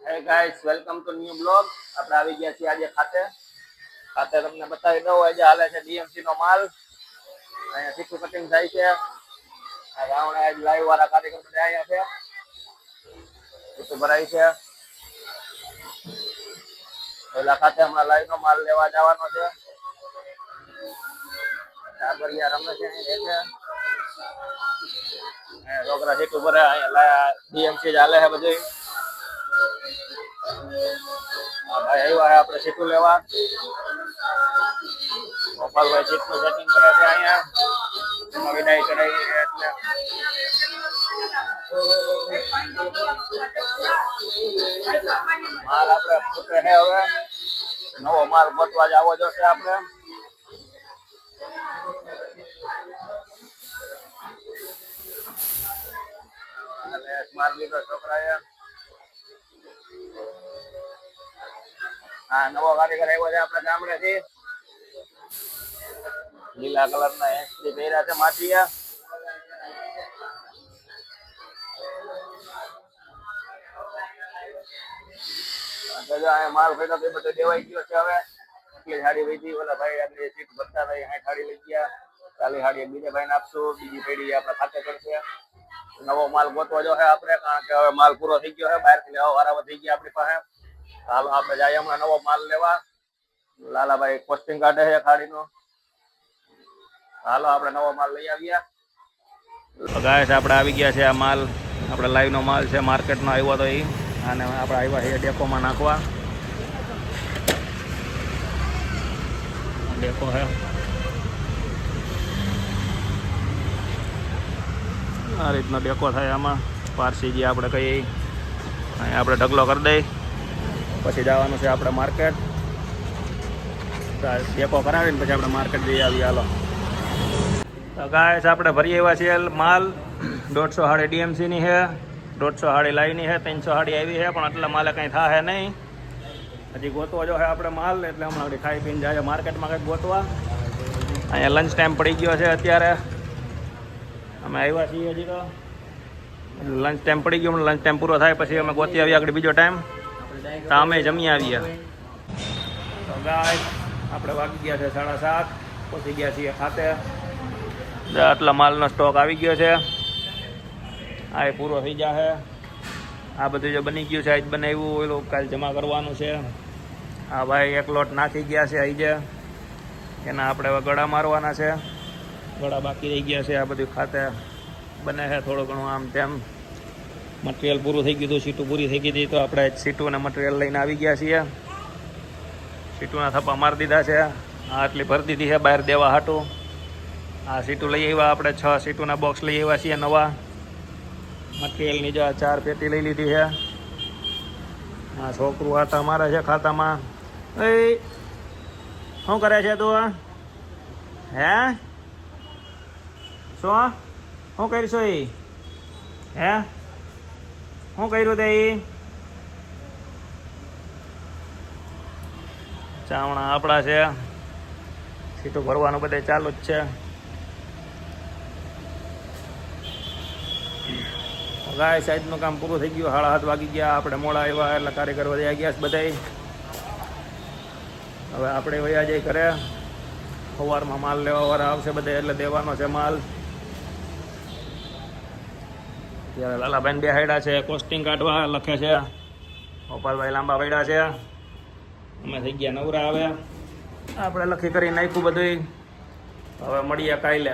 હે guys, welcome to new blog. આપણે આવી ગયા છીએ આજે ખાતે તમને બતાવી દઉં. આજે હાલે છે ડીએમસી નો માલ. અહીંયા સીટુ કટિંગ થાય છે. આ રાવણ આજ લાઈવ વાળા કાર્યક્રમ બધા અહીંયા છે. સીટુ ભરાય છે. પેલા ખાતે હમણાં લાઈવ નો માલ લેવા જવાનો છે. ટાબરિયા રમે છે છોકરા સીટુ ભરે. અહીંયા ડીએમસી ચાલે છે બધું. ભાઈ આવ્યા છે આપણે સીટુ લેવા. ગોપાલભાઈ સીટનું સેટિંગ કરે છે અહીંયા. એમાં વિદાય કરાવી છે એટલે માલ આપણે ફૂટે છે. હવે નવો માલ ગોતવા જ આવો જોશે આપણે. માલ લીધો છોકરાએ. હા, નવો કારીગર આવ્યો છે આપણે ગામડેથી. લીલા કલર ના એસડી પહેર્યા છે માટીયા. માલ ભેગો બધો દેવાઈ ગયો છે. હવે એટલી સાડી વધી. ઓલા ભાઈ આપણે સીટ ભરતા ભાઈ 60 સાડી લઈ ગયા. 40 સાડી બીજા ભાઈને આપશું. બીજી પેઢી આપણે ખાતે કરશે. નવો માલ ગોતવા જો છે આપણે, કારણ કે હવે માલ પૂરો થઈ ગયો છે. બહારથી લેવા વાળા થઈ ગયા આપણી પાસે. હાલો આપણે જઈએ હમણાં નવો માલ લેવા. લાલાભાઈ પોસ્ટિંગ કાઢે છે ખાડીનો. હાલો આપણે નવો માલ લઈ આવ્યા. ગાઈસ, આપણે આવી ગયા છે. આ માલ આપણે લાઈવ નો માલ છે. માર્કેટ નો આવ્યો તો એ, અને આપણે આવ્યા છે ડેપોમાં નાખવા. ડેપો છે. આ રીતનો ડેકો થાય આમાં. પારસી જે આપણે કહીએ અહીંયા આપણે ઢગલો કરી દઈ. પછી જવાનું છે આપણે માર્કેટ. ડેપો કરાવીને પછી આપણે માર્કેટ જઈ આવીએ. હાલો તો ગાઈસ, આપણે ભરી આવ્યા છીએ માલ. 150 સાડી ડીએમસીની છે, 150 સાડી લાઈવની છે, 300 સાડી આવી છે. પણ આટલા માલે કંઈ થાય નહીં. હજી ગોતવા જો છે આપણે માલ. એટલે હમણાં ખાઈ પીને જાય માર્કેટમાં કંઈક ગોતવા. અહીંયા લંચ ટાઈમ પડી ગયો છે અત્યારે. અમે આવ્યા છીએ હજી તો લંચ ટાઈમ પડી ગયો. લંચ ટાઈમ પૂરો થાય પછી અમે ગોતી આવીએ આગળ બીજો ટાઈમ. તો અમે જમી આવીએ. તો ગાઈસ, આપણે વાગી ગયા છે 7:30. પહોંચી ગયા છીએ ખાતે. આટલા માલનો સ્ટોક આવી ગયો છે. આ એ પૂરો થઈ જશે. આ બધું જે બની ગયું છે આજ બનાવ્યું, એલું કાલે જમા કરવાનું છે. આ ભાઈ એક લોટ નાખી ગયા છે અહીં જે. એના આપણે હવે ગળા મારવાના છે. ગળા બાકી રહી ગયા છે. આ બધું ખાતે બને છે થોડું ઘણું આમ તેમ. મટીરિયલ પૂરું થઈ ગયું હતું. સીટું પૂરી થઈ ગઈ હતી તો આપણે સીટું અને મટીરિયલ લઈને આવી ગયા છીએ. સીટુના થપ્પા મારી દીધા છે. આ આટલી ભરી દીધી છે બહાર દેવા હાટું. આ સીટું લઈ આવ્યા આપણે. 6 સીટુના બોક્સ લઈ આવ્યા છીએ નવા. મટીરિયલની જો 4 પેટી લઈ લીધી છે. આ છોકરું હાથા મારે છે ખાતામાં. એ શું કરે છે તું? હે શું કરીશું? એ હે શું કર્યું તે? ચાવણા આપણા છે. સીટું ભરવાનું બધે ચાલુ જ છે. ગાય સાઈડનું કામ પૂરું થઈ ગયું. 7:30 વાગી ગયા. આપણે મોડા આવ્યા એટલે કારીગર વધ્યા ગયા છે બધા. હવે આપણે વયા જઈ ઘરે. સવારમાં માલ લેવા વાળા આવશે બધા એટલે દેવાનો છે માલ. ત્યારે લાલાભાઈ બેહાડ્યા છે. કોસ્ટિંગ કાઢવા લખે છે. ગોપાલભાઈ લાંબા પડ્યા છે. અમે થઈ ગયા નવરા. હવે આપણે લખી કરી નાખ્યું બધું. હવે મળીએ કાલે.